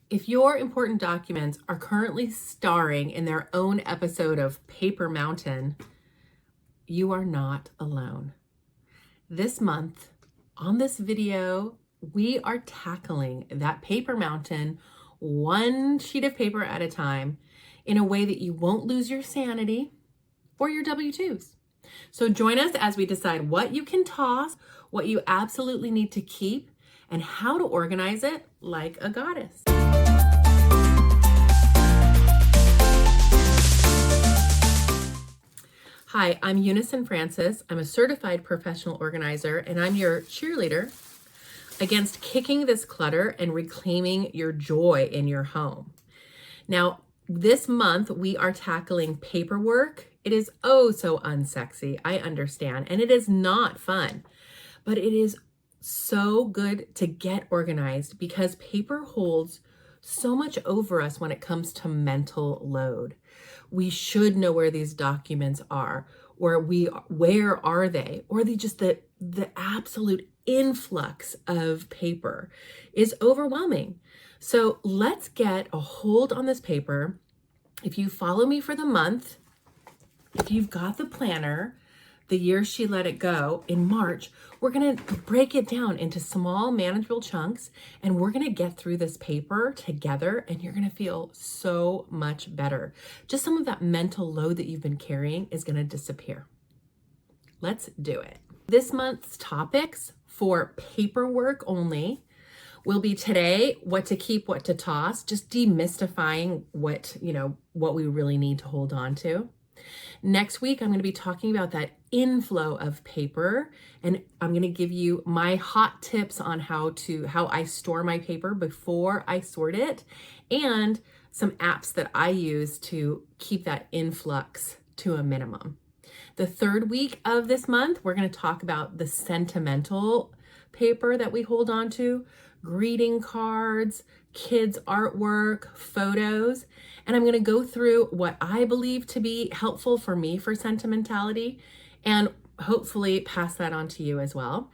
If your important documents are currently starring in their own episode of Paper Mountain, you are not alone. This month, on this video, we are tackling that paper mountain one sheet of paper at a time in a way that you won't lose your sanity or your W-2s. So join us as we decide what you can toss, what you absolutely need to keep, and how to organize it like a goddess. Hi, I'm Unison Frances. I'm a certified professional organizer, and I'm your cheerleader against kicking this clutter and reclaiming your joy in your home. Now, this month we are tackling paperwork. It is oh so unsexy, I understand, and it is not fun, but it is so good to get organized because paper holds so much over us when it comes to mental load. We should know where these documents are, or where are they, or the absolute influx of paper is overwhelming. So let's get a hold on this paper. If you follow me for the month, if you've got the planner, The Year She Let It Go in March, we're going to break it down into small manageable chunks, and we're going to get through this paper together, and you're going to feel so much better. Just some of that mental load that you've been carrying is going to disappear. Let's do it. This month's topics for paperwork only will be today, what to keep, what to toss, just demystifying what we really need to hold on to. Next week, I'm going to be talking about that inflow of paper, and I'm going to give you my hot tips on how I store my paper before I sort it, and some apps that I use to keep that influx to a minimum. The third week of this month, we're going to talk about the sentimental paper that we hold on to, greeting cards, kids' artwork, photos, and I'm going to go through what I believe to be helpful for me for sentimentality and hopefully pass that on to you as well.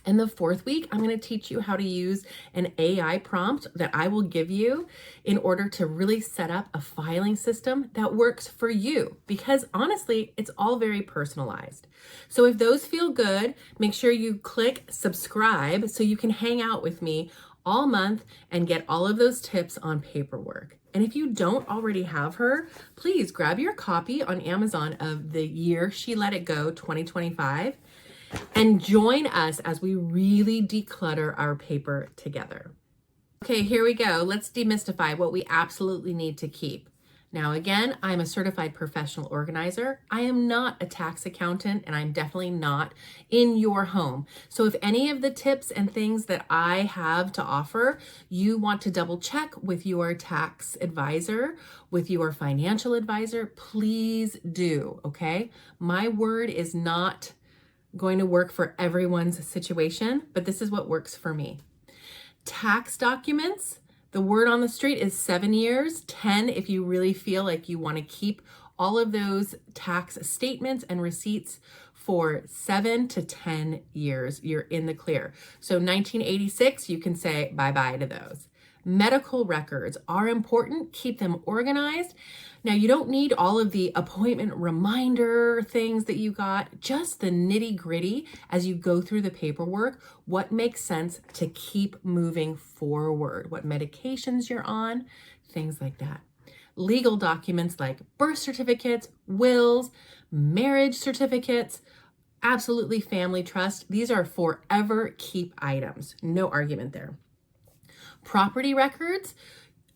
In the fourth week, I'm going to teach you how to use an AI prompt that I will give you in order to really set up a filing system that works for you, because honestly, it's all very personalized. So if those feel good, make sure you click subscribe so you can hang out with me all month and get all of those tips on paperwork. And if you don't already have her, please grab your copy on Amazon of The Year She Let It Go 2025 and join us as we really declutter our paper together. Okay, here we go. Let's demystify what we absolutely need to keep. Now, again, I'm a certified professional organizer. I am not a tax accountant, and I'm definitely not in your home. So if any of the tips and things that I have to offer, you want to double check with your tax advisor, with your financial advisor, please do, okay? My word is not going to work for everyone's situation, but this is what works for me. Tax documents, the word on the street is 7 years, 10 if you really feel like you want to keep all of those tax statements and receipts for 7 to 10 years. You're in the clear. So 1986, you can say bye-bye to those. Medical records are important. Keep them organized. Now, you don't need all of the appointment reminder things that you got, just the nitty gritty as you go through the paperwork, what makes sense to keep moving forward, what medications you're on, things like that. Legal documents like birth certificates, wills, marriage certificates, absolutely family trust. These are forever keep items. No argument there. Property records,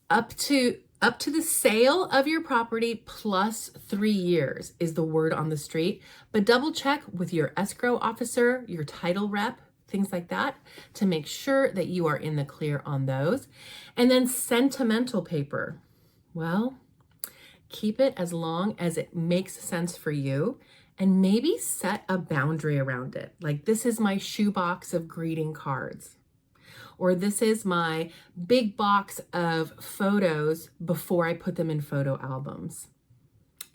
up to the sale of your property plus 3 years is the word on the street, but double check with your escrow officer, your title rep, things like that, to make sure that you are in the clear on those. And then sentimental paper, well, keep it as long as it makes sense for you, and maybe set a boundary around it. Like, this is my shoebox of greeting cards, or this is my big box of photos before I put them in photo albums.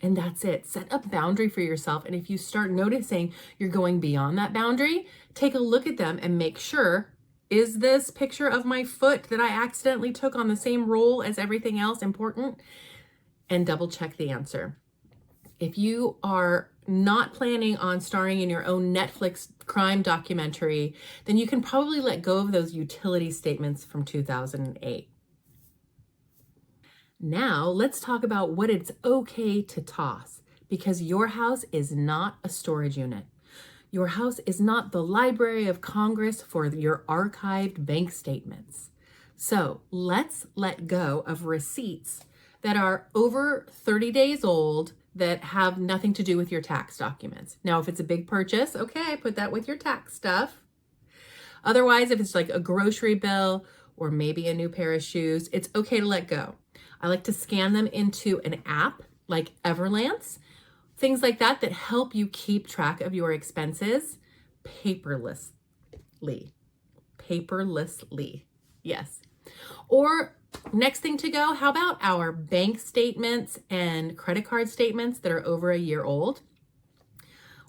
And that's it. Set a boundary for yourself. And if you start noticing you're going beyond that boundary, take a look at them and make sure Is this picture of my foot that I accidentally took on the same roll as everything else important? And double check the answer. If you are not planning on starring in your own Netflix crime documentary, then you can probably let go of those utility statements from 2008. Now let's talk about what it's okay to toss, because your house is not a storage unit. Your house is not the Library of Congress for your archived bank statements. So let's let go of receipts that are over 30 days old that have nothing to do with your tax documents. Now, if it's a big purchase, okay, put that with your tax stuff. Otherwise, if it's like a grocery bill or maybe a new pair of shoes, it's okay to let go. I like to scan them into an app like Everlance, things like that that help you keep track of your expenses paperlessly. Paperlessly, yes. Or next thing to go, how about our bank statements and credit card statements that are over a year old?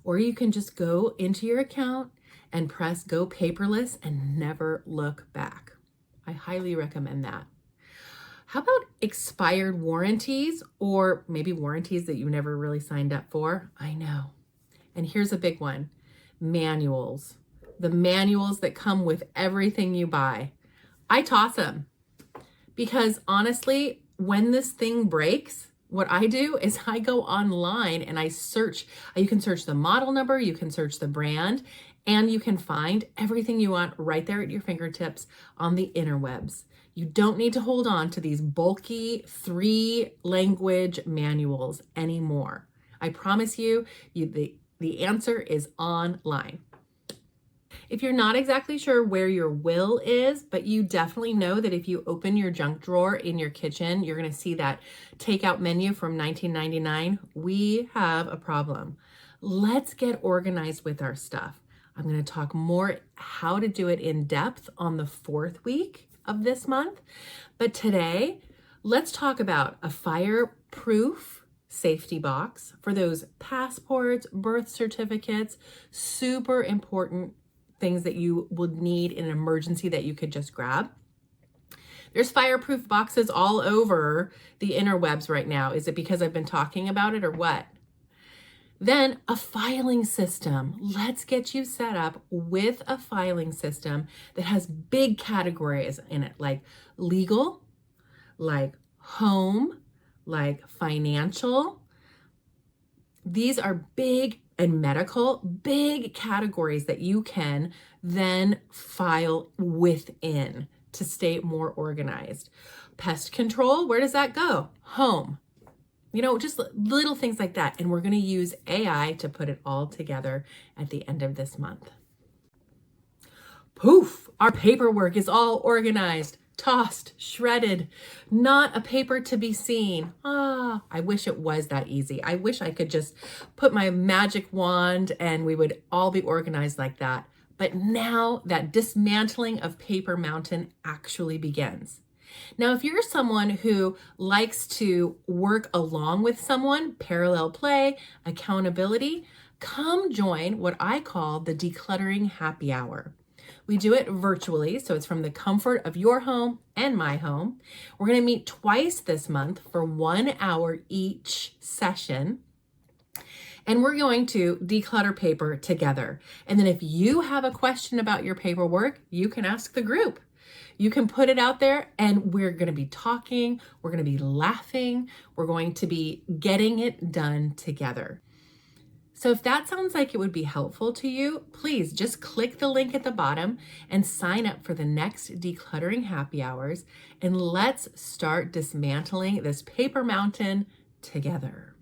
Or you can just go into your account and press go paperless and never look back. I highly recommend that. How about expired warranties, or maybe warranties that you never really signed up for? I know. And here's a big one, manuals. The manuals that come with everything you buy. I toss them because honestly, when this thing breaks, what I do is I go online and I search. You can search the model number, you can search the brand, and you can find everything you want right there at your fingertips on the interwebs. You don't need to hold on to these bulky 3-language manuals anymore. I promise you, the answer is online. If you're not exactly sure where your will is, but you definitely know that if you open your junk drawer in your kitchen, you're going to see that takeout menu from 1999, we have a problem. Let's get organized with our stuff. I'm going to talk more how to do it in depth on the 4th week of this month. But today, let's talk about a fireproof safety box for those passports, birth certificates, super important things that you would need in an emergency that you could just grab. There's fireproof boxes all over the interwebs right now. Is it because I've been talking about it or what? Then a filing system. Let's get you set up with a filing system that has big categories in it, like legal, like home, like financial. These are big, and medical, big categories that you can then file within to stay more organized. Pest control, where does that go? Home. Just little things like that. And we're going to use AI to put it all together at the end of this month. Poof, our paperwork is all organized, tossed, shredded, not a paper to be seen. I wish it was that easy. I wish I could just put my magic wand and we would all be organized like that. But now that dismantling of Paper Mountain actually begins. Now, if you're someone who likes to work along with someone, parallel play, accountability, come join what I call the Decluttering Happy Hour. We do it virtually, so it's from the comfort of your home and my home. We're going to meet twice this month for 1 hour each session. And we're going to declutter paper together. And then if you have a question about your paperwork, you can ask the group. You can put it out there and we're going to be talking, we're going to be laughing, we're going to be getting it done together. So if that sounds like it would be helpful to you, please just click the link at the bottom and sign up for the next Decluttering Happy Hours, and let's start dismantling this paper mountain together.